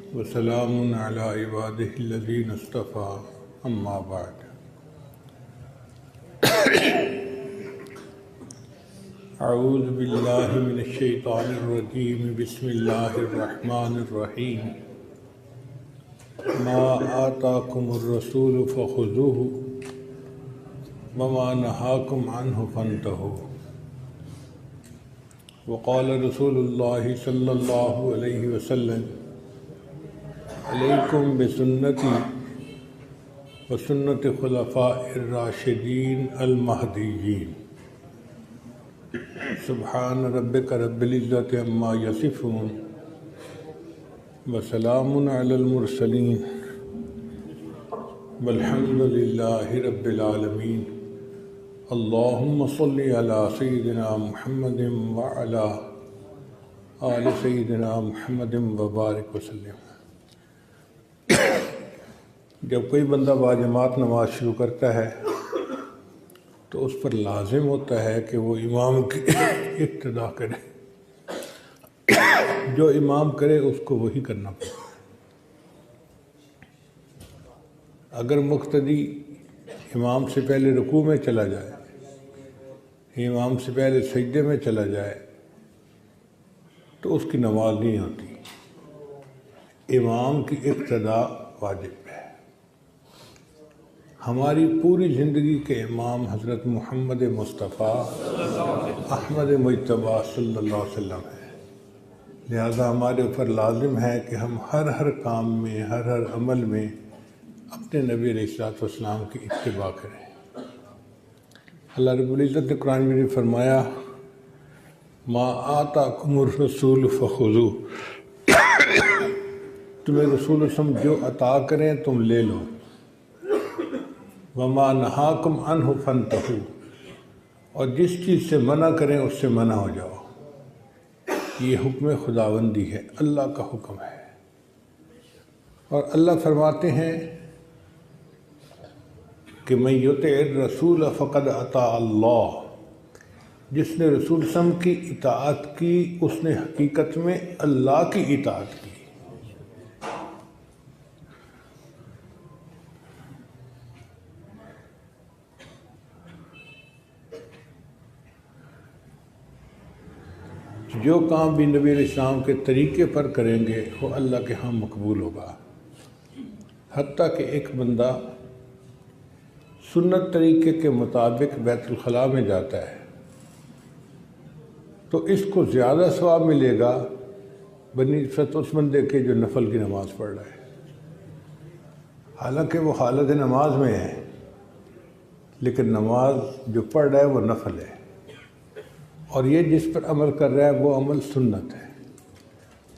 वसलामुन अला इबादिहिल्लज़ीना इस्तफ़ा अम्मा बाद। अऊज़ु बिल्लाहि मिनश्शैतानिर्रजीम बिस्मिल्लाहिर्रहमानिर्रहीम। मा आताकुमुर्रसूलु फ़ख़ुज़ूहु वमा नहाकुम अन्हु फ़न्तहू। वक़ाल रसूलुल्लाहि सल्लल्लाहु अलैहि वसल्लम अलैकुम बिसुन्नती व सुन्नति खुलफ़ाइर राशिदीन अल महदीयीन। सुब्हान रब्बिक रब्बिल इज़्ज़ति अम्मा यसिफ़ून व सलामुन अलल मुरसलीन वल्हम्दुलिल्लाहि रब्बिल आलमीन। अल्लाहुम्मा सल्लि अला सय्यिदिना मुहम्मदिन व अला आलि सय्यिदिना मुहम्मदिन व बारिक वसल्लम। जब कोई बंदा बाजमात नमाज शुरू करता है तो उस पर लाजिम होता है कि वो इमाम की इक्तदा करे। जो इमाम करे उसको वही करना पड़ेगा। अगर मुक्तदी इमाम से पहले रुकू में चला जाए, इमाम से पहले सजदे में चला जाए तो उसकी नमाज नहीं होती। इमाम की इक्तदा वाजिब है। हमारी पूरी ज़िंदगी के इमाम हज़रत मोहम्मद मुस्तफ़ा अहमद मुज्तबा सल्लल्लाहु अलैहि वसल्लम है। लिहाजा हमारे ऊपर लाजिम है कि हम हर काम में, हर अमल में अपने नबी अलैहिस्सलातु वस्सलाम की इत्तिबा करें। अल्लाह रब्बुल इज़्ज़त ने कुरान में फरमाया, मा आताकुमुर रसूल फ़ख़ुज़ू। तुम्हें रसूल सम जो अता करें तुम ले लो। वमा नहाकुम अन्हु फ़न्तहू। और जिस चीज़ से मना करें उससे मना हो जाओ। ये हुक्म खुदाबंदी है, अल्लाह का हुक्म है। और अल्लाह फरमाते हैं कि मैं युतिइर रसूल फ़क़द अता अल्लाह। जिसने रसूल सम की इताअत की उसने हकीकत में अल्लाह की इताअत की। जो काम भी नबी अलैहिस्सलाम के तरीके पर करेंगे वो अल्लाह के यहाँ मकबूल होगा। हत्ता कि एक बंदा सुन्नत तरीके के मुताबिक बैतुल खला में जाता है तो इसको ज़्यादा सवाब मिलेगा बनिस्बत उस बंदे के जो नफल की नमाज़ पढ़ रहा है। हालांकि वो हालत नमाज में है लेकिन नमाज जो पढ़ रहा है वो नफल है और ये जिस पर अमल कर रहा है वो अमल सुन्नत है।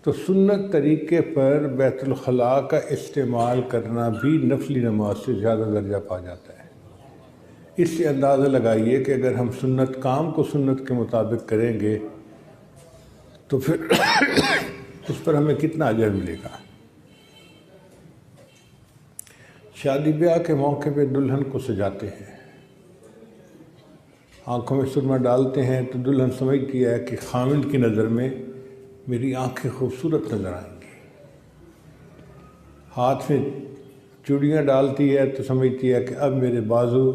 तो सुन्नत तरीके पर बैतुल खला का इस्तेमाल करना भी नफली नमाज से ज़्यादा दर्जा पा जाता है। इससे अंदाज़ा लगाइए कि अगर हम सुन्नत काम को सुन्नत के मुताबिक करेंगे तो फिर उस पर हमें कितना अजर मिलेगा। शादी ब्याह के मौके पे दुल्हन को सजाते हैं, आँखों में सुरमा डालते हैं तो दुल्हन समझती है कि खामिद की नज़र में मेरी आँखें खूबसूरत नज़र आएंगी। हाथ में चूड़ियाँ डालती है तो समझती है कि अब मेरे बाजू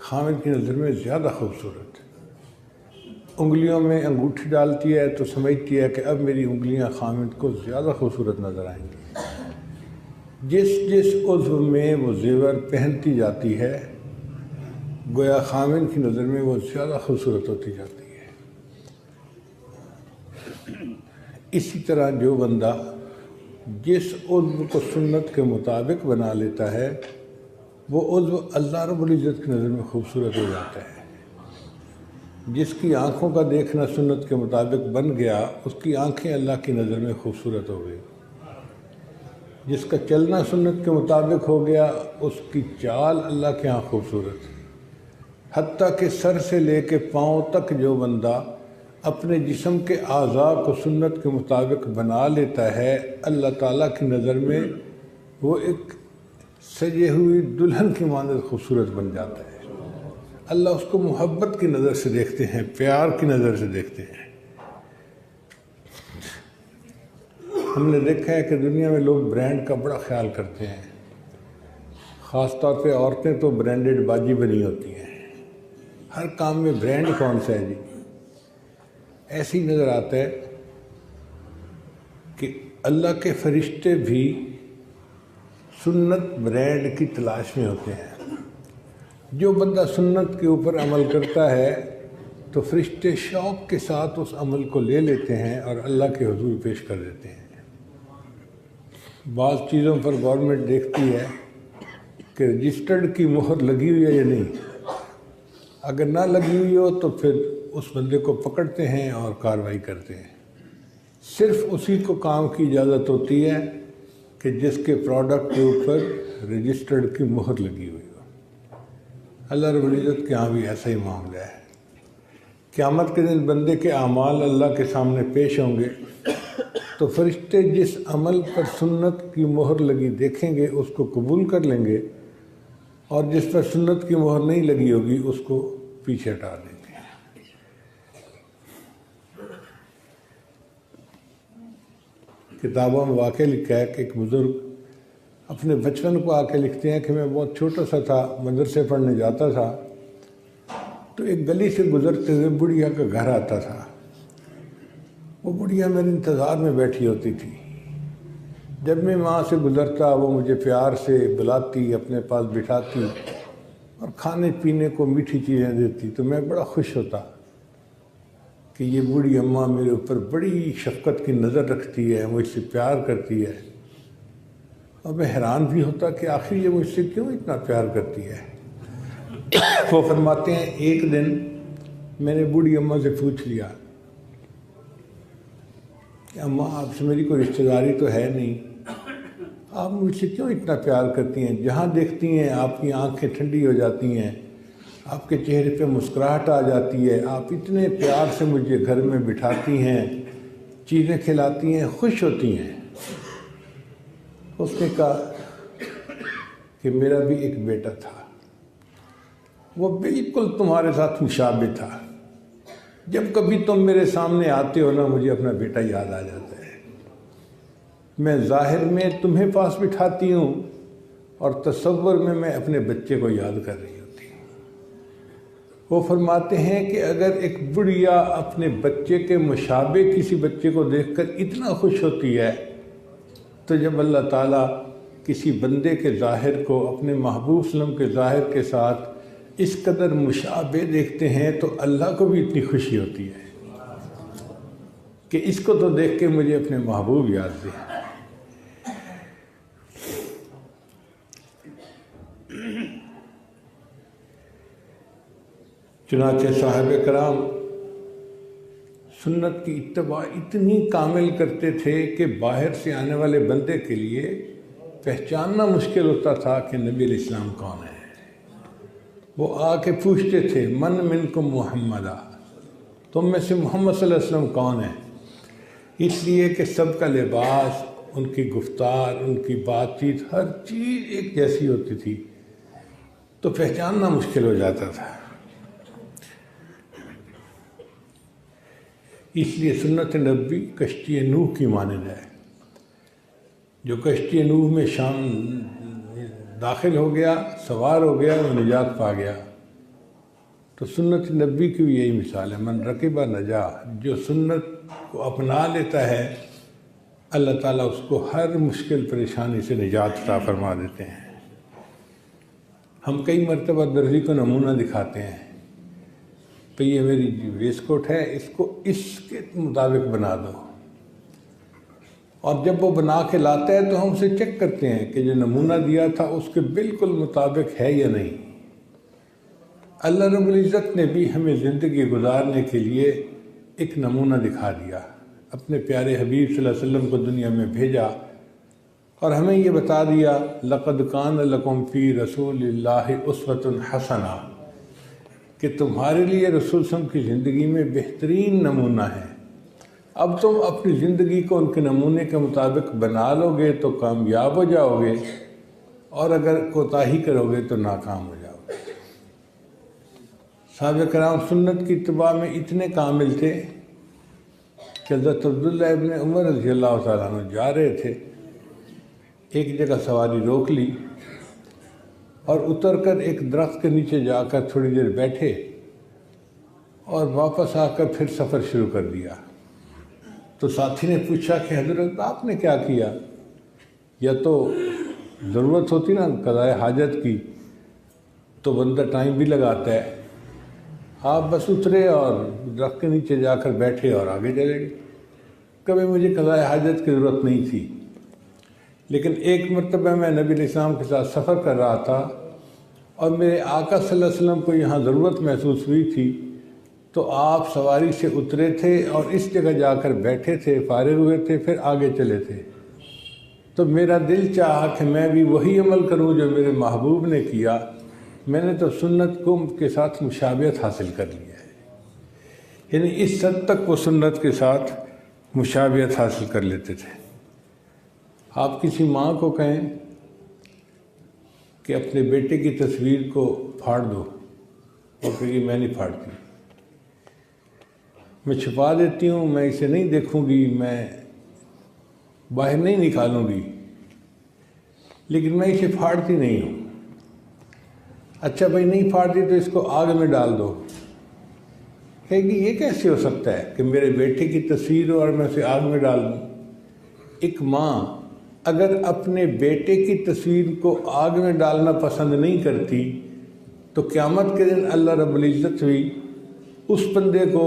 खामिद की नज़र में ज़्यादा खूबसूरत। उंगलियों में अंगूठी डालती है तो समझती है कि अब मेरी उंगलियां खामिद को ज़्यादा खूबसूरत नज़र आएंगी। जिस जिस उज़्व में वो ज़ेवर पहनती जाती है गोया खामिद की नज़र में वो ज़्यादा खूबसूरत होती जाती है। इसी तरह जो बंदा जिस उज़्व को सुन्नत के मुताबिक बना लेता है वो उज़्व अल्लाह रब्बुल इज़्ज़त की नज़र में खूबसूरत हो जाता है। जिसकी आँखों का देखना सुन्नत के मुताबिक बन गया उसकी आँखें अल्लाह की नज़र में खूबसूरत हो गई। जिसका चलना सुन्नत के मुताबिक हो गया उसकी चाल अल्लाह के यहाँ खूबसूरत। हत्ता कि सर से लेके पाँव तक जो बंदा अपने जिस्म के आज़ा को सुन्नत के मुताबिक बना लेता है अल्लाह ताला की नज़र में वो एक सजे हुई दुल्हन की मानद खूबसूरत बन जाता है। अल्लाह उसको मोहब्बत की नज़र से देखते हैं, प्यार की नज़र से देखते हैं। हमने देखा है कि दुनिया में लोग ब्रांड का बड़ा ख्याल करते हैं, ख़ास तौर पे औरतें तो ब्रांडेड बाजी बनी होती हैं। हर काम में ब्रांड कौन सा है जी? ऐसे ही नज़र आता है कि अल्लाह के फरिश्ते भी सुन्नत ब्रांड की तलाश में होते हैं। जो बंदा सुन्नत के ऊपर अमल करता है तो फरिश्ते शौक़ के साथ उस अमल को ले लेते हैं और अल्लाह के हुजूर पेश कर देते हैं। बाज़ चीज़ों पर गवर्नमेंट देखती है कि रजिस्टर्ड की मुहर लगी हुई है या नहीं। अगर ना लगी हुई हो तो फिर उस बंदे को पकड़ते हैं और कार्रवाई करते हैं। सिर्फ उसी को काम की इजाज़त होती है कि जिसके प्रोडक्ट के ऊपर रजिस्टर्ड की मुहर लगी हुई हो। अल्लाह रब्बुल इज़्ज़त के यहाँ भी ऐसा ही मामला है। क़यामत के दिन बंदे के अमाल अल्लाह के सामने पेश होंगे तो फरिश्ते जिस अमल पर सुन्नत की मोहर लगी देखेंगे उसको कबूल कर लेंगे और जिस पर सुन्नत की मोहर नहीं लगी होगी उसको पीछे हटा देंगे। किताबों में वाक़या लिखा है कि एक बुज़ुर्ग अपने बचपन को आके लिखते हैं कि मैं बहुत छोटा सा था, मदरसे पढ़ने जाता था तो एक गली से गुज़रते हुए बुढ़िया का घर आता था। वो बुढ़िया मेरे इंतज़ार में बैठी होती थी। जब मैं वहाँ से गुज़रता वो मुझे प्यार से बुलाती, अपने पास बिठाती और खाने पीने को मीठी चीज़ें देती तो मैं बड़ा खुश होता कि ये बूढ़ी अम्मा मेरे ऊपर बड़ी शफ़क़त की नज़र रखती है, मुझसे प्यार करती है। और मैं हैरान भी होता कि आखिर ये मुझसे क्यों इतना प्यार करती है। वो फरमाते हैं एक दिन मैंने बूढ़ी अम्मा से पूछ लिया कि अम्मा आपसे मेरी कोई रिश्तेदारी तो है नहीं, आप मुझसे क्यों इतना प्यार करती हैं? जहाँ देखती हैं आपकी आंखें ठंडी हो जाती हैं, आपके चेहरे पे मुस्कुराहट आ जाती है, आप इतने प्यार से मुझे घर में बिठाती हैं, चीज़ें खिलाती हैं, खुश होती हैं। उसने कहा कि मेरा भी एक बेटा था, वो बिल्कुल तुम्हारे साथ मुशाबे था। जब कभी तुम मेरे सामने आते हो ना मुझे अपना बेटा याद आ जाता है। मैं ज़ाहिर में तुम्हें पास बिठाती हूँ और तसव्वुर में मैं अपने बच्चे को याद कर रही होती हूँ। वो फरमाते हैं कि अगर एक बुढ़िया अपने बच्चे के मुशाबे किसी बच्चे को देखकर इतना खुश होती है तो जब अल्लाह ताला किसी बंदे के ज़ाहिर को अपने महबूब सल्लम के ज़ाहिर के साथ इस कदर मुशाबे देखते हैं तो अल्लाह को भी इतनी खुशी होती है कि इसको तो देख के मुझे अपने महबूब याद दे। चुनाचे साहिब कराम सुन्नत की इत्तबा इतनी कामिल करते थे कि बाहर से आने वाले बंदे के लिए पहचानना मुश्किल होता था कि नबी अलैहिस्सलाम कौन है। वो आके पूछते थे मन मिनकुम मुहम्मदा, तुम में से मोहम्मद सल्लल्लाहु अलैहि वसल्लम कौन है? इसलिए कि सबका लिबास, उनकी गुफ्तार, उनकी बातचीत, हर चीज़ एक जैसी होती थी तो पहचानना मुश्किल हो जाता था। इसलिए सुन्नत नबी कश्ती नूह की मानद है। जो कश्ती नूह में शाम दाखिल हो गया, सवार हो गया, वो निजात पा गया। तो सुन्नत नबी की भी यही मिसाल है। मन रकीबा नजा, जो सुन्नत को अपना लेता है अल्लाह ताला उसको हर मुश्किल परेशानी से निजात अता फरमा देते हैं। हम कई मरतबा दर्जी को नमूना दिखाते हैं तो ये मेरी वेस्टकोट है, इसको इसके मुताबिक बना दो, और जब वो बना के लाता है तो हम उसे चेक करते हैं कि जो नमूना दिया था उसके बिल्कुल मुताबिक है या नहीं। अल्लाह रब्बुल इज़्ज़त ने भी हमें ज़िंदगी गुजारने के लिए एक नमूना दिखा दिया। अपने प्यारे हबीब सल्लल्लाहु अलैहि वसल्लम को दुनिया में भेजा और हमें ये बता दिया लक़द कान लकुम फ़ी रसूलिल्लाहि उस्वतुन हसना, कि तुम्हारे लिए रसूल सल्लल्लाहु अलैहि वसल्लम की ज़िंदगी में बेहतरीन नमूना है। अब तुम अपनी ज़िंदगी को उनके नमूने के मुताबिक बना लोगे तो कामयाब हो जाओगे, और अगर कोताही करोगे तो नाकाम हो जाओगे। साहबे कराम सुन्नत की इत्तिबा में इतने कामिल थे कि हज़रत अब्दुल्लाह इब्न उमर रज़ियल्लाहु ताला अन्हु जा रहे थे, एक जगह सवारी रोक ली और उतरकर एक दरख्त के नीचे जाकर थोड़ी देर बैठे और वापस आकर फिर सफ़र शुरू कर दिया। तो साथी ने पूछा कि हज़रत आपने क्या किया? या तो ज़रूरत होती ना क़ज़ाए हाजत की तो बंदा टाइम भी लगाता है, आप बस उतरे और दरख्त के नीचे जाकर बैठे और आगे चले गए। कभी मुझे क़ज़ाए हाजत की ज़रूरत नहीं थी, लेकिन एक मरतबा मैं नबी अलैहिस्सलाम के साथ सफ़र कर रहा था और मेरे आका सल्लल्लाहु अलैहि वसल्लम को यहाँ ज़रूरत महसूस हुई थी, तो आप सवारी से उतरे थे और इस जगह जाकर बैठे थे, फारिग हुए थे, फिर आगे चले थे। तो मेरा दिल चाहा कि मैं भी वही अमल करूं जो मेरे महबूब ने किया। मैंने तो सुन्नत को के साथ मुशाबियत हासिल कर लिया है, यानी इस हद तक वो सुन्नत के साथ मुशाबियत हासिल कर लेते थे। आप किसी माँ को कहें कि अपने बेटे की तस्वीर को फाड़ दो, वो कहेगी मैं नहीं फाड़ती, मैं छुपा देती हूँ, मैं इसे नहीं देखूँगी, मैं बाहर नहीं निकालूँगी, लेकिन मैं इसे फाड़ती नहीं हूँ। अच्छा भाई नहीं फाड़ती तो इसको आग में डाल दो। कहेगी ये कैसे हो सकता है कि मेरे बेटे की तस्वीर हो और मैं उसे आग में डाल दूँ? एक माँ अगर अपने बेटे की तस्वीर को आग में डालना पसंद नहीं करती तो क़यामत के दिन अल्लाह रब्बुल इज़्ज़त भी उस बंदे को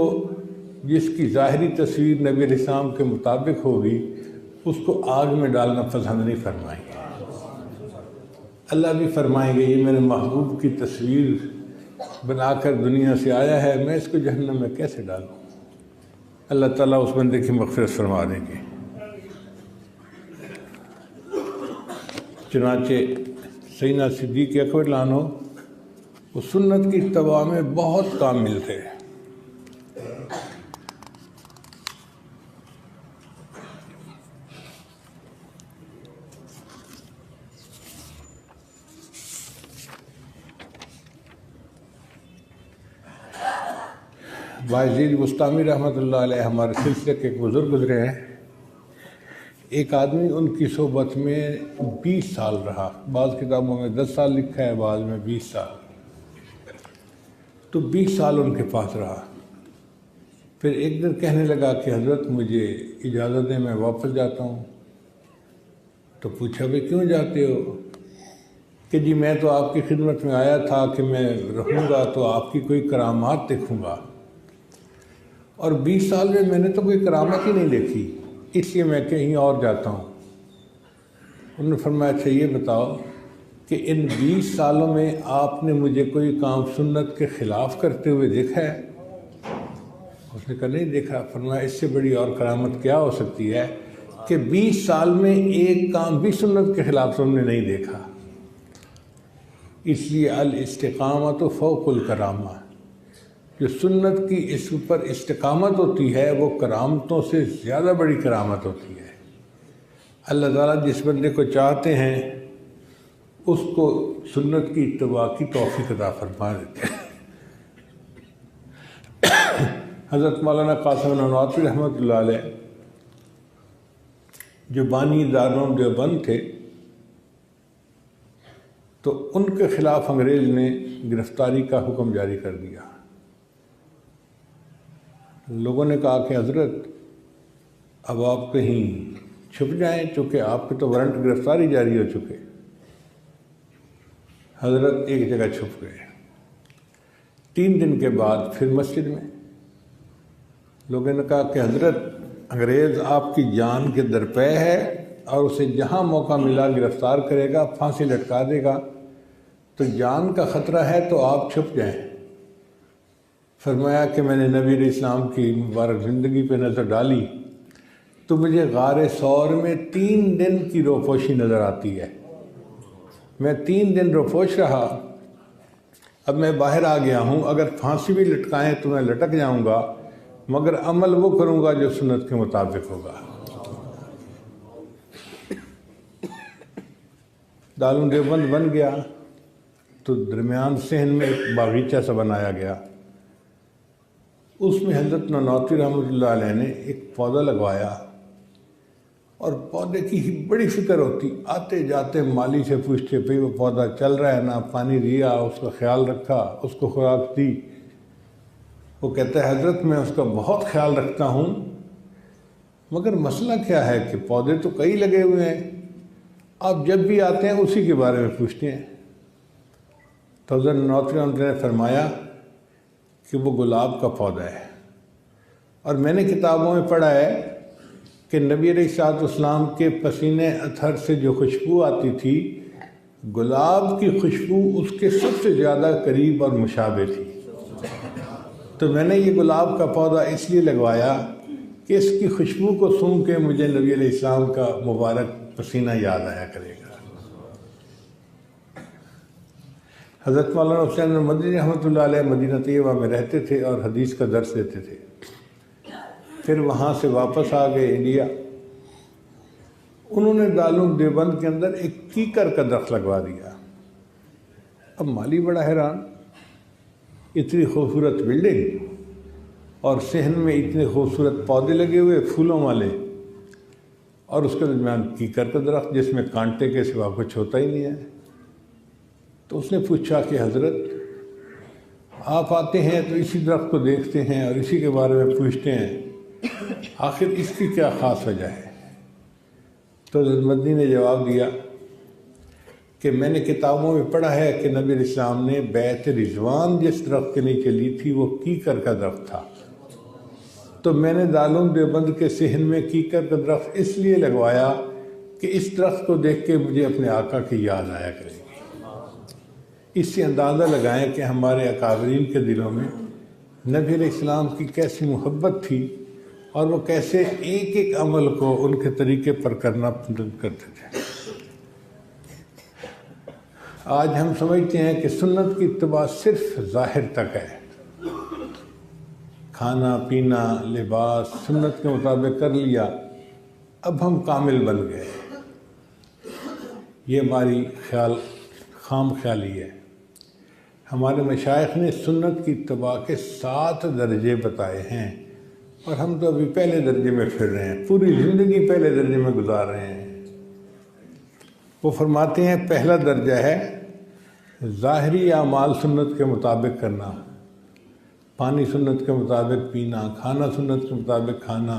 जिसकी ज़ाहिरी तस्वीर नबी अलैहिस्सलाम के मुताबिक होगी उसको आग में डालना पसंद नहीं फरमाएंगे। अल्लाह भी फरमाएंगे ये मेरे महबूब की तस्वीर बनाकर दुनिया से आया है, मैं इसको जहन्नम में कैसे डालूँ? अल्लाह ताला उस बंदे की मग़फ़िरत फरमा देंगे। चुनांचे सैयदना सिद्दीक़ अकबर लानो वो सुन्नत की इत्तबा में बहुत कामिल थे। बायज़ीद बुस्तामी रहमतुल्लाह अलैह हमारे सिलसिले के एक बुज़ुर्ग गुज़रे हैं। एक आदमी उनकी सोबत में 20 साल रहा, बाज़ किताबों में 10 साल लिखा है, बाज़ में 20 साल। तो 20 साल उनके पास रहा। फिर एक दिन कहने लगा कि हज़रत मुझे इजाज़त दें, मैं वापस जाता हूँ। तो पूछा भाई क्यों जाते हो? कि जी मैं तो आपकी खिदमत में आया था कि मैं रहूँगा तो आपकी कोई करामात देखूँगा, और 20 साल में मैंने तो कोई करामत ही नहीं देखी, इसलिए मैं कहीं और जाता हूँ। उन्होंने फरमाया अच्छा ये बताओ कि इन 20 सालों में आपने मुझे कोई काम सुन्नत के ख़िलाफ़ करते हुए देखा है? उसने कहा नहीं देखा। फरमाया इससे बड़ी और करामत क्या हो सकती है कि 20 साल में एक काम भी सुन्नत के ख़िलाफ़ तुमने नहीं देखा। इसलिए अल इस्तिक़ामत फ़ौक़ुल करामा, जो सुन्नत की इस ऊपर इस्तिक़ामत होती है वो करामतों से ज़्यादा बड़ी करामत होती है। अल्लाह ताला जिस बंदे को चाहते हैं उसको सुन्नत की इत्तबा की तौफ़ीक़ अता फरमा देते हैं। हज़रत मौलाना क़ासिम ननवातवी रहमतुल्लाह अलैह जो बानी दारुल देवबंद थे, तो उनके ख़िलाफ़ अंग्रेज़ ने गिरफ़्तारी का हुक्म जारी कर दिया। लोगों ने कहा कि हज़रत अब आप कहीं छुप जाएं, चूँकि आपके तो वारंट गिरफ़्तारी जारी हो चुके। हज़रत एक जगह छुप गए। 3 दिन के बाद फिर मस्जिद में लोगों ने कहा कि हज़रत अंग्रेज़ आपकी जान के दरपे है और उसे जहाँ मौका मिला गिरफ़्तार करेगा, फांसी लटका देगा, तो जान का ख़तरा है तो आप छुप जाएं। फरमाया कि मैंने नबी अलैहिस्सलाम की मुबारक ज़िंदगी पे नज़र डाली तो मुझे गारे सौर में 3 दिन की रोपोशी नज़र आती है। मैं 3 दिन रोपोश रहा, अब मैं बाहर आ गया हूँ। अगर फांसी भी लटकाएं तो मैं लटक जाऊँगा, मगर अमल वो करूँगा जो सुन्नत के मुताबिक होगा। दारुल देवबंद बन गया तो दरमियान सहन में एक बागीचा सा बनाया गया। उसमें हज़रत ननवातवी रहमतुल्लाह अलैह ने एक पौधा लगवाया और पौधे की ही बड़ी फिक्र होती। आते जाते माली से पूछते भाई वो पौधा चल रहा है ना, पानी दिया, उसका ख्याल रखा, उसको खुराक दी। वो कहता है हजरत मैं उसका बहुत ख्याल रखता हूँ, मगर मसला क्या है कि पौधे तो कई लगे हुए हैं, आप जब भी आते हैं उसी के बारे में पूछते हैं। तो हज़रत नौतरी ने फरमाया कि वो गुलाब का पौधा है, और मैंने किताबों में पढ़ा है कि नबी अलैहिस्सलाम के पसीने अथर से जो खुशबू आती थी, गुलाब की खुशबू उसके सबसे ज़्यादा करीब और मुशाबे थी। तो मैंने ये गुलाब का पौधा इसलिए लगवाया कि इसकी खुशबू को सूंघ के मुझे नबी अलैहिस्सलाम का मुबारक पसीना याद आया करेगा। हज़रत मौलाना हुसैन मदनी रहमतुल्लाह अलैह मदीना तैयबा में रहते थे और हदीस का दर्स देते थे। फिर वहाँ से वापस आ गए इंडिया। उन्होंने दारुल देवबंद के अंदर एक कीकर का दरख्त लगवा दिया। अब माली बड़ा हैरान, इतनी खूबसूरत बिल्डिंग और सहन में इतने खूबसूरत पौधे लगे हुए फूलों वाले, और उसके दरमियान कीकर का दरख्त जिसमें कांटे के सिवा कुछ होता ही नहीं है। तो उसने पूछा कि हज़रत आप आते हैं तो इसी दरख्त को देखते हैं और इसी के बारे में पूछते हैं, आखिर इसकी क्या ख़ास वजह है? तो हज़रत मदनी ने जवाब दिया कि मैंने किताबों में पढ़ा है कि नबी इस्लाम ने बैत रिजवान जिस दरख्त के नीचे ली थी वो कीकर का दरख्त था। तो मैंने दारुल देवबंद के सहन में कीकर का दरख्त इसलिए लगवाया कि इस दरख्त को देख के मुझे अपने आका की याद आया करेगी। इससे अंदाज़ा लगाएं कि हमारे अकाबरीन के दिलों में नबी अलैहिस्सलाम की कैसी मोहब्बत थी और वो कैसे एक एक अमल को उनके तरीके पर करना पसंद करते थे। आज हम समझते हैं कि सुन्नत की इत्तिबा सिर्फ ज़ाहिर तक है, खाना पीना लिबास सुन्नत के मुताबिक कर लिया, अब हम कामिल बन गए। ये हमारी खाम ख्याली है। हमारे मशाइख ने सुन्नत की इत्तिबा के 7 दर्जे बताए हैं और हम तो अभी पहले दर्जे में फिर रहे हैं, पूरी ज़िंदगी पहले दर्जे में गुजार रहे हैं। वो फरमाते हैं पहला दर्जा है ज़ाहिरी आमाल सुन्नत के मुताबिक करना, पानी सुन्नत के मुताबिक पीना, खाना सुन्नत के मुताबिक खाना,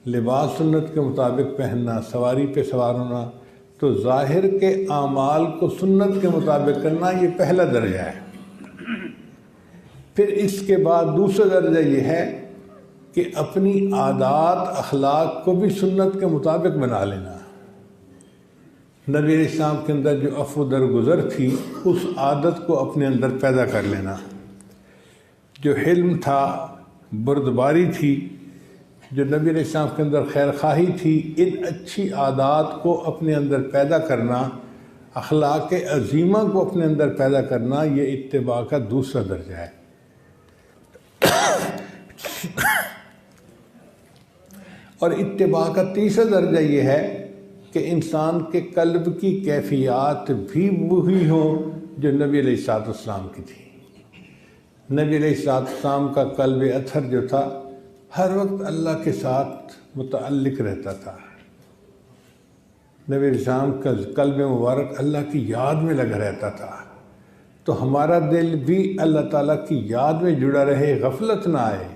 लिबास सुन्नत के मुताबिक पहनना, सवारी पे सवार होना। तो ज़ाहिर के आमाल को सुन्नत के मुताबिक करना ये पहला दर्जा है। फिर इसके बाद दूसरा दर्जा ये है कि अपनी आदात अखलाक को भी सुन्नत के मुताबिक बना लेना। नबी इस्लाम के अंदर जो अफ़्व दरगुज़र थी उस आदत को अपने अंदर पैदा कर लेना। जो हिल्म था, बुर्दबारी थी, जो नबी इस्लाम के अंदर खैर खाही थी, इन अच्छी आदात को अपने अंदर पैदा करना, अखलाक अज़ीमा को अपने अंदर पैदा करना, ये इत्तिबा का दूसरा दर्जा है। और इत्तिबा का तीसरा दर्जा ये है कि इंसान के कल्ब की कैफियत भी वही हो जो नबी अलैहिस्सलाम की थी। नबी अलैहिस्सलाम का कल्ब अथर जो था हर वक्त अल्लाह के साथ मुतअल्लिक रहता था। नबी अलैहिस्सलाम का कल्ब मुबारक अल्लाह की याद में लगा रहता था। तो हमारा दिल भी अल्लाह ताला की याद में जुड़ा रहे, गफलत ना आए,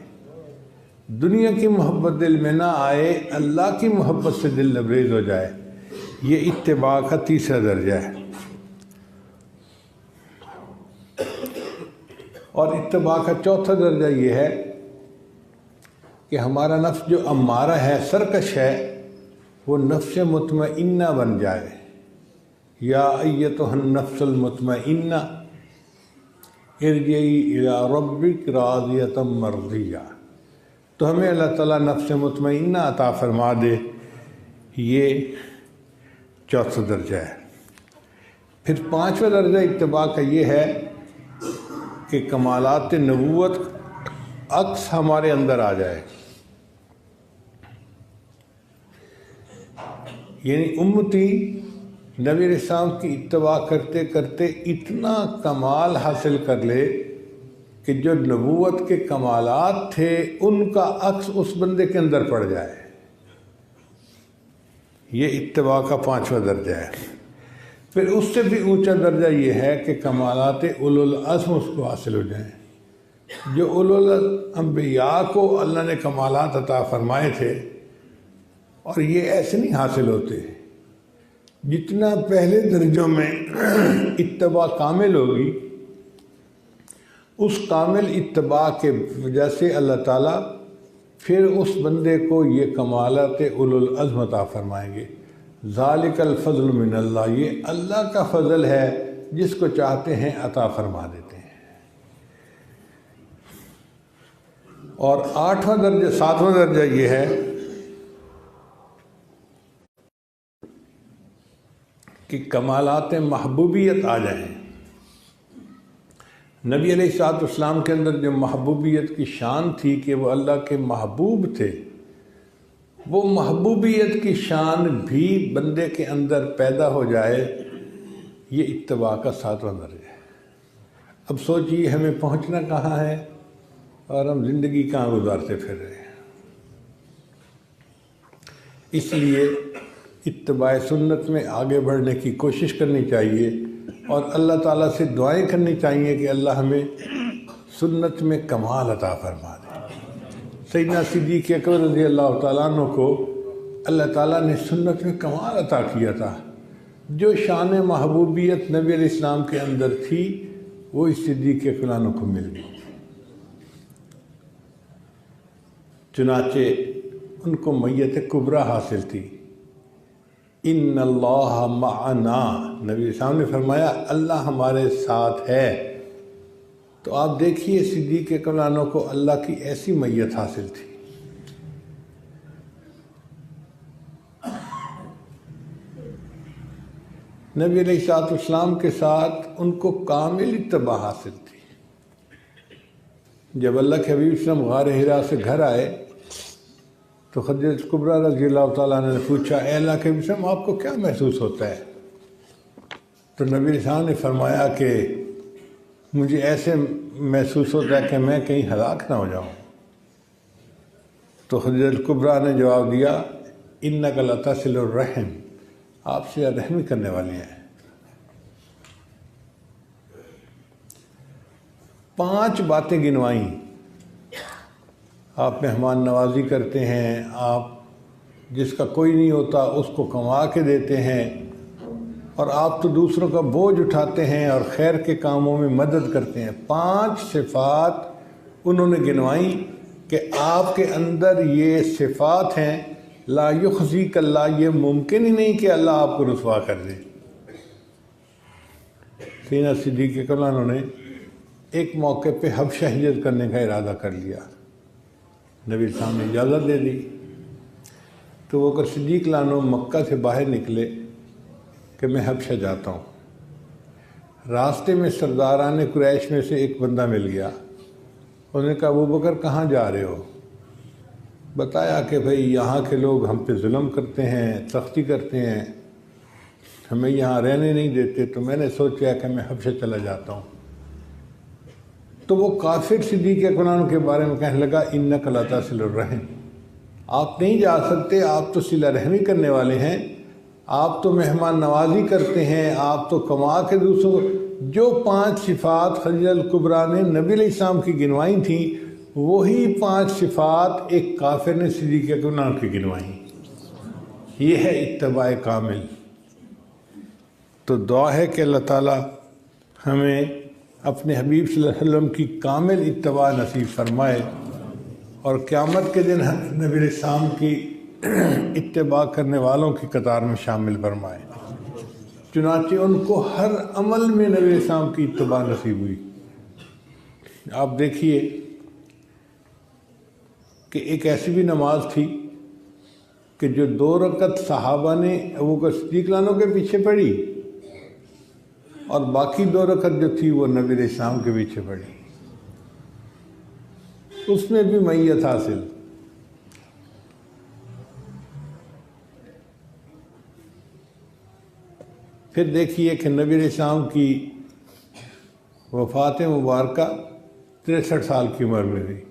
दुनिया की मोहब्बत दिल में ना आए, अल्लाह की मोहब्बत से दिल लबरेज हो जाए। ये इत्तिबा का तीसरा दर्जा है। और इत्तिबा का चौथा दर्जा ये है कि हमारा नफ्स जो अम्मारा है, सरकश है, वो नफ्स मुतमइन्ना बन जाए। या अय्यतुहन नफ्सुल मुतमइन्ना इरजिई इला रब्बिक राज़ियतम मर्ज़िया। तो हमें अल्लाह ताला नफ्स मुतमइन्ना अता फरमा दे। ये चौथा दर्जा है। फिर पांचवा दर्जा इत्तिबा का ये है कि कमालात नबूवत अक्स हमारे अंदर आ जाए, यानी उम्मती नबी इस्लाम की इत्तिबा करते करते इतना कमाल हासिल कर ले कि जो नबूवत के कमालात थे उनका अक्स उस बंदे के अंदर पड़ जाए। ये इत्तिबा का 5वां दर्जा है। फिर उससे भी ऊंचा दर्जा ये है कि कमालात उलुल अज़्म उसको हासिल हो जाएं। जो उलुल अंबिया को अल्लाह ने कमालात अता फरमाए थे, और ये ऐसे नहीं हासिल होते। जितना पहले दर्जों में इत्तिबा कामिल होगी, उस कामिल इत्तिबा के वजह से अल्लाह ताला फिर उस बंदे को ये कमालात उलुल अज़्म अता फरमाएंगे। ज़ालिकल फ़ज़्ल मिनल्लाह, ये अल्लाह का फ़ज़ल है, जिसको चाहते हैं अता फरमा देते हैं। और 7वां दर्जा ये है कि कमालात महबूबियत आ जाएं। नबी अलैहिस्सलाम के अंदर जो महबूबियत की शान थी कि वो अल्लाह के महबूब थे, वो महबूबियत की शान भी बंदे के अंदर पैदा हो जाए, ये इत्तिबा का 7वां दर्जा है। अब सोचिए हमें पहुंचना कहाँ है और हम ज़िंदगी कहाँ गुजारते फिर रहे हैं। इसलिए इत्तिबा सुन्नत में आगे बढ़ने की कोशिश करनी चाहिए और अल्लाह ताला से दुआएं करनी चाहिए कि अल्लाह हमें सुन्नत में कमाल अता फरमा दे। सैयदना सिद्दीक़ अकबर रज़ी अल्लाह तआला अन्हु को अल्लाह ताला ने सुन्नत में कमाल अता किया था। जो शान महबूबियत नबी अलैहिस्सलाम के अंदर थी, वो इस सिद्दीक़ अकबर अन्हु को मिल गई। चुनाचे उनको मैयत कुबरा हासिल थी। इन्नल्लाह मअना, नबी साहब ने फरमाया अल्लाह हमारे साथ है। तो आप देखिए सिद्दीक़ अकबर अन्हु को अल्लाह की ऐसी मैयत हासिल थी। नबी अलैहिस्सलाम के साथ उनको कामिल इत्तिबा हासिल थी। जब अल्लाह के हबीब सल्लल्लाहु अलैहि वसल्लम गार हिरा से घर आए तो खदीजा कुबरा रज़ी अल्लाह तआला ने पूछा, ए अल्लाह के हबीब आपको क्या महसूस होता है? तो नबी साहब ने फरमाया कि मुझे ऐसे महसूस होता है कि मैं कहीं हलाक ना हो जाऊं। तो खदीजा कुबरा ने जवाब दिया, इन्नका लतसिलुर रहम, आपसे रहमी करने वाली हैं। 5 बातें गिनवाई। आप मेहमान नवाजी करते हैं, आप जिसका कोई नहीं होता उसको कमा के देते हैं, और आप तो दूसरों का बोझ उठाते हैं और खैर के कामों में मदद करते हैं। 5 सिफ़ात उन्होंने गिनवाई कि आपके अंदर ये सिफ़ात हैं। ला युख़ज़ीक अल्लाह, ये मुमकिन ही नहीं कि अल्लाह आपको रुसवा कर दे। सैयदना सिद्दीक़ अकबर उन्होंने एक मौके पे हबशा हिजरत करने का इरादा कर लिया। नबी साहब ने इजाज़त दे दी। तो वो कर सिद्दीक़ लानो मक्का से बाहर निकले कि मैं हबशा जाता हूँ। रास्ते में सरदारान कुरैश में से एक बंदा मिल गया। उसने कहा, अबू बकर कहाँ जा रहे हो? बताया कि भाई यहाँ के लोग हम पे जुल्म करते हैं, सख्ती करते हैं, हमें यहाँ रहने नहीं देते, तो मैंने सोचा कि मैं हबशा चला जाता हूँ। तो वो काफिर सिद्दीक़ अकबर के बारे में कहने लगा, इन्नका लतसिलुर रहम, आप नहीं जा सकते, आप तो सिला रहमी करने वाले हैं, आप तो मेहमान नवाजी करते हैं, आप तो कमा के दूसरों। जो 5 सिफ़ात खदीजा कुबरा ने नबी अलैहिस्सलाम की गिनवाई थी, वही 5 सिफ़ात एक काफिर ने सिद्दीक़ अकबर की गिनवाई। ये है इत्तिबा कामिल। तो दुआ है कि अल्लाह ताला हमें अपने हबीब सल्लल्लाहु अलैहि वसल्लम की कामिल इत्तिबा नसीब फरमाए और क़यामत के दिन नबी अलैहिस्सलाम की इत्तिबा करने वालों की कतार में शामिल फरमाए। चुनांचे उनको हर अमल में नबी अलैहिस्सलाम की इत्तिबा नसीब हुई। आप देखिए कि एक ऐसी भी नमाज थी कि जो 2 रकत सहाबा ने अबू बकर सिद्दीक़ के पीछे पढ़ी और बाकी 2 रकत जो थी वो नबी अलैहिस्सलाम के पीछे पढ़ी। उसमें भी मैयत हासिल। फिर देखिए कि नबी अलैहिस्सलाम की वफ़ात मुबारका 63 साल की उम्र में हुई,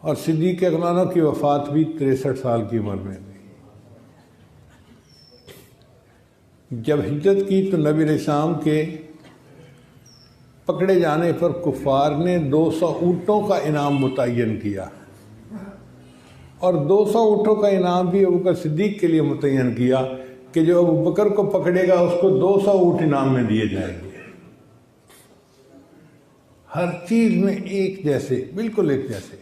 और सिद्दीक़ अकबर की वफ़ात भी 63 साल की उम्र में हुई। जब हिजरत की तो नबी अलैहिस्सलाम के पकड़े जाने पर कुफ़ार ने 200 ऊँटों का इनाम मुतय्यन किया, और 200 ऊँटों का इनाम भी अबू बकर सिद्दीक़ के लिए मुतय्यन किया कि जो अबू बकर को पकड़ेगा उसको 200 ऊँट इनाम में दिए जाएंगे। हर चीज़ में एक जैसे, बिल्कुल एक जैसे।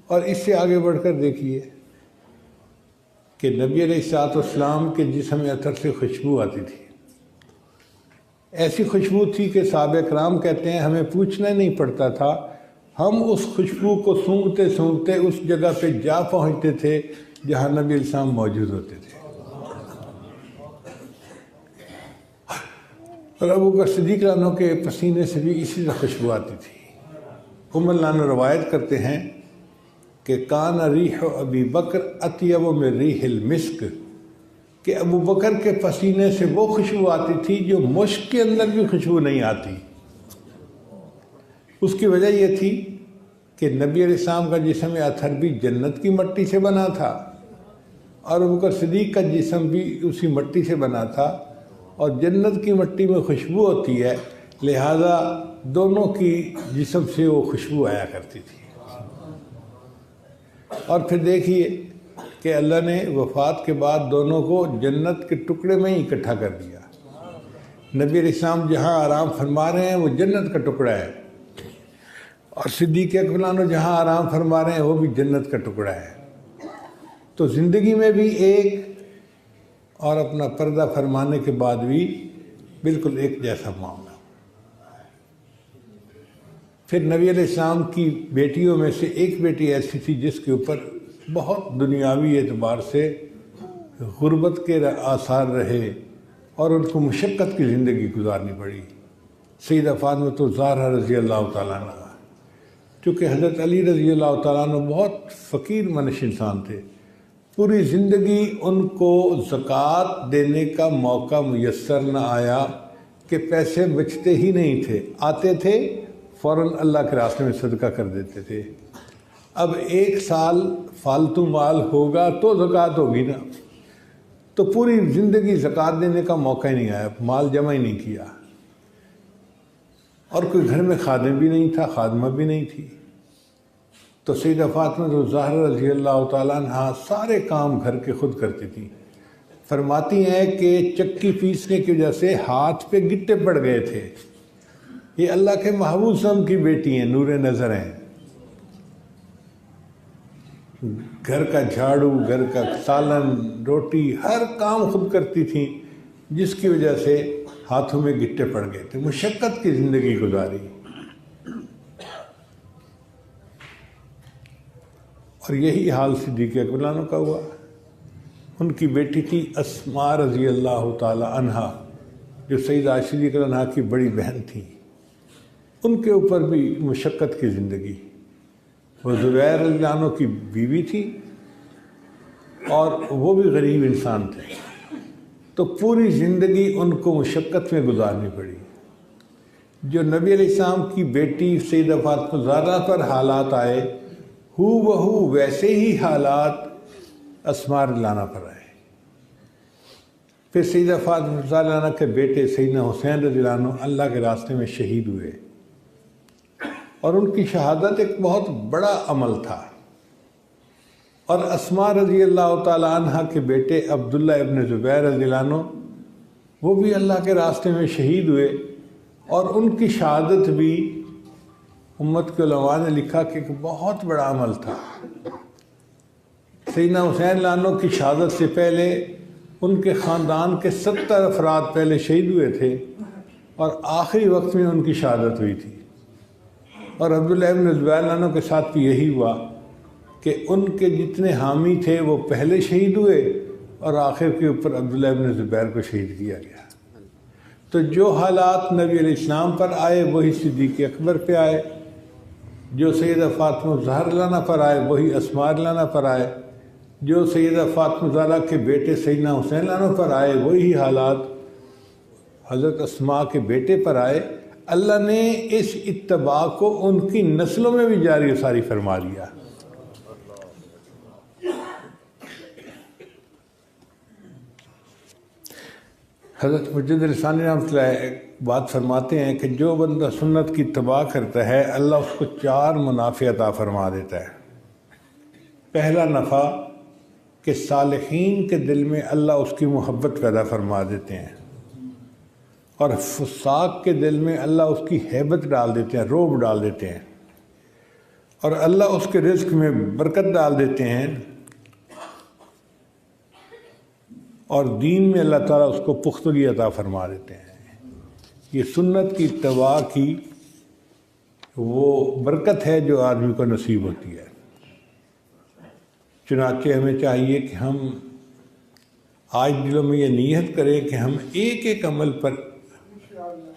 और इससे आगे बढ़कर देखिए कि नबी अलैहिस्सलाम के जिस्म अतर से खुशबू आती थी। ऐसी खुशबू थी कि सहाबा किराम कहते हैं हमें पूछना नहीं पड़ता था, हम उस खुशबू को सूंघते सूंघते उस जगह पे जा पहुंचते थे जहां नबी अलैहिस्सलाम मौजूद होते थे। और अबू बकर सिद्दीक़ रज़ियल्लाहु के पसीने से भी इसी तरह खुशबू आती थी। उम्मुल लाना रवायत करते हैं कि कान रीह अबी बकर अत्यब में रीहिल मिस्क, कि अबू बकर के पसीने से वो खुशबू आती थी जो मुश्क के अंदर भी खुशबू नहीं आती। उसकी वजह यह थी कि नबी अलैहिस्सलाम का जिस्म अतहर भी जन्नत की मिट्टी से बना था, और अबू बकर सिद्दीक़ का जिस्म भी उसी मिट्टी से बना था, और जन्नत की मिट्टी में खुशबू होती है, लिहाजा दोनों की जिस्म से वो खुशबू आया करती थी। और फिर देखिए कि अल्लाह ने वफ़ात के बाद दोनों को जन्नत के टुकड़े में ही इकट्ठा कर दिया। नबी अलैहिस्सलाम जहाँ आराम फरमा रहे हैं वो जन्नत का टुकड़ा है, और सिद्दीक़ अकबर जहाँ आराम फरमा रहे हैं वो भी जन्नत का टुकड़ा है। तो ज़िंदगी में भी एक और अपना पर्दा फरमाने के बाद भी बिल्कुल एक जैसा मामला। फिर नबी अलैहिस्सलाम की बेटियों में से एक बेटी ऐसी थी जिसके ऊपर बहुत दुनियावी एतबार से गुर्बत के आसार रहे और उनको मुशक्क़त की ज़िंदगी गुजारनी पड़ी। सैयदा फ़ातिमा ज़हरा रज़ी अल्लाह तआला अन्हा, चूँकि हज़रत अली रज़ी अल्लाह तआला अन्हु बहुत फ़कीर मनश इंसान थे, पूरी ज़िंदगी उनको ज़कात देने का मौका मुयस्सर न आया कि पैसे बचते ही नहीं थे, आते थे फ़ौरन अल्लाह के रास्ते में सदका कर देते थे। अब एक साल फालतू माल होगा तो ज़कात होगी ना, तो पूरी ज़िंदगी ज़कात देने का मौका ही नहीं आया, माल जमा ही नहीं किया, और कोई घर में खादिम भी नहीं था, खादिमा भी नहीं थी। तो सैयदा फ़ातिमा ज़हरा रज़ी अल्लाह तआला अन्हा सारे काम घर के खुद करती थी। फरमाती हैं कि चक्की पीसने की वजह से हाथ पे गिट्टे पड़ गए थे। ये अल्लाह के महबूब सल्लल्लाहु की बेटी हैं, नूरे नज़र हैं। घर का झाड़ू, घर का सालन, रोटी, हर काम खुद करती थी, जिसकी वजह से हाथों में गिट्टे पड़ गए थे। मुशक्क़त की ज़िंदगी गुजारी। और यही हाल सिद्दीक़ अकबर का हुआ। उनकी बेटी थी अस्मा रज़ी अल्लाह तआला अन्हा, जो सैयदा आयशा सिद्दीक़ा रज़ी अन्हा की बड़ी बहन थी। उनके ऊपर भी मुशक्क़त की ज़िंदगी। वो ज़ुबैर रज़ी अन्हु की बीवी थी और वो भी गरीब इंसान थे, तो पूरी ज़िंदगी उनको मुशक्क़त में गुजारनी पड़ी। जो नबी अलैहिस्सलाम की बेटी सैयदा फ़ातिमा ज़हरा पर हालात आए, हूबहू वैसे ही हालात अस्मा रज़ियल्लाहु पर आए। फिर सैयदा फ़ातिमा रज़ियल्लाहु के बेटे सैयदना हुसैन रज़ियल्लाहु अन्हु अल्लाह के रास्ते में शहीद हुए, और उनकी शहादत एक बहुत बड़ा अमल था। और अस्मा रज़ी अल्लाह तआला अन्हा के बेटे अब्दुल्ला इब्न ज़ुबैर रज़ियल्लाहु अन्हु वो भी अल्लाह के रास्ते में शहीद हुए, और उनकी शहादत भी उम्मत के उलमा ने लिखा कि एक बहुत बड़ा अमल था। सैयदना हुसैन लानो की शहादत से पहले उनके ख़ानदान के 70 अफराद पहले शहीद हुए थे, और आखिरी वक्त में उनकी शहादत हुई थी। और अब्दुल्ला इब्न ज़ुबैर लानो के साथ भी यही हुआ कि उनके जितने हामी थे वो पहले शहीद हुए, और आखिर के ऊपर अब्दुल्ला इब्न ज़ुबैर को शहीद किया गया। तो जो हालात नबी अलैहिस्सलाम पर आए वही सिद्दीक़ अकबर पे आए, जो सैयदा फ़ातिमा ज़हरा पर आए वही अस्मा रज़ियल्लाहु पर आए, जो सैयदा फ़ातिमा ज़हरा के बेटे सैयदना हुसैन पर आए वही हालात हज़रत अस्मा के बेटे पर आए। अल्लाह ने इस इत्तबा को उनकी नस्लों में भी जारी सारी फरमा दिया। हज़रत मुजद्दिद रसानी रहमतुल्लाह एक बात फरमाते हैं कि जो बंदा सुन्नत की इत्तबा करता है अल्लाह उसको 4 मुनाफ़े अता फरमा देता है। पहला नफ़ा कि सालिहीन के दिल में अल्लाह उसकी मोहब्बत पैदा फरमा देते हैं, और फुसाक के दिल में अल्लाह उसकी हैबत डाल देते हैं, रोब डाल देते हैं, और अल्लाह उसके रिज़्क़ में बरकत डाल देते हैं, और दीन में अल्लाह ताला उसको पुख्तगी अता फरमा देते हैं। ये सुन्नत की इत्तबा की वो बरकत है जो आदमी को नसीब होती है। चुनांचे हमें चाहिए कि हम आज दिलों में ये नीयत करें कि हम एक एक अमल पर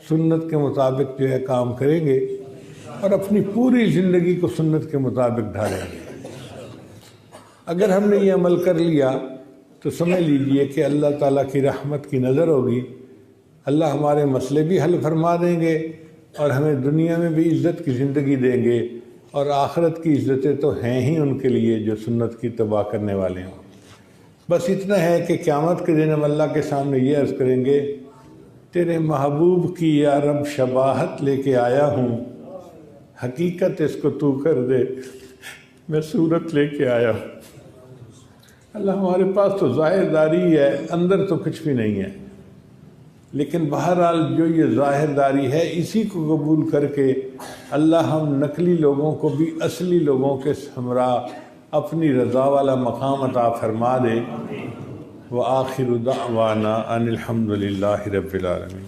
सुन्नत के मुताबिक जो है काम करेंगे और अपनी पूरी ज़िंदगी को सुन्नत के मुताबिक ढालेंगे। अगर हमने ये अमल कर लिया तो समझ लीजिए कि अल्लाह ताला की रहमत की नज़र होगी, अल्लाह हमारे मसले भी हल फरमा देंगे और हमें दुनिया में भी इज़्ज़त की ज़िंदगी देंगे, और आखिरत की इज़्ज़तें तो हैं ही उनके लिए जो सुन्नत की तबाह करने वाले हों। बस इतना है कि क़यामत के दिन हम अल्लाह के सामने ये अर्ज़ करेंगे, तेरे महबूब की या रब शबाहत लेके आया हूँ, हकीकत इसको तू कर दे, मैं सूरत लेके आया हूँ। अल्लाह हमारे पास तो ज़ाहिरदारी है, अंदर तो कुछ भी नहीं है, लेकिन बहरहाल जो ये ज़ाहिरदारी है इसी को कबूल करके अल्लाह हम नकली लोगों को भी असली लोगों के हमरा अपनी रज़ा वाला मकाम अता फरमा दे। व आखिरु दावाना अनिल हम्दुलिल्लाहि रब्बिल आलमीन।